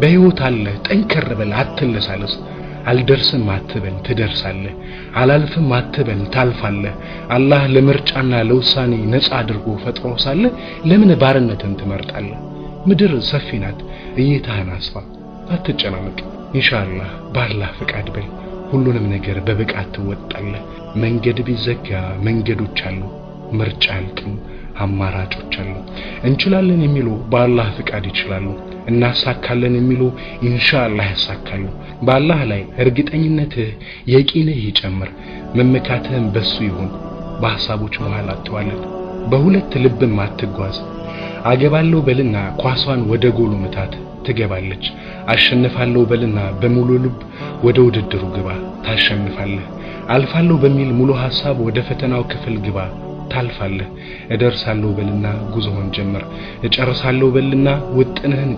በህይወት አለ ጠንከር በል አትለሳለስ አልደርስም አትበል ትደርሳለህ አላልፍም አትበል ታልፋለህ አላህ ለምርጫና ለውሳኔ ነፃ አድርጎ ፈጥሮ ሳለ ለምን ባርነትን ትመርጣለህ ምድር ሰፊ ናት እይታህን አስፋ አትጨናነቅ ኢንሻአላህ ባላህ ፍቃድ በል ሁሉንም ነገር በብቃት ትወጣለህ መንገድ ቢዘጋ መንገዶች አሉ ምርጫ አልቅም አማራጮች አሉ እንችላለን የሚሉ በአላህ ፍቃድ ይችላሉ እናሳካለን የሚሉ ኢንሻአላህ ያሳካሉ በአላህ ላይ እርግጠኝነትህ የቂንህ ይጨምር መመካትህም በሱ ይሁን በሐሳቦች መሃል አትዋለድ በሁለት ልብም አትጓዝ አገባለሁ በልና ኳሷን ወደ ጎሉ መታት ትገባለች አሸንፋለሁ በልና በሙሉ ልብ ወደ ውድድሩ ግባ ታሸንፋለህ አልፋለሁ በሚል ሙሉ ሐሳብ ወደ ፈተናው ክፍል ግባ ታልፋለህ እደርሳለሁ በልና ጉዞህን ጀምር እጨርሳለሁ በልና ውጥንህን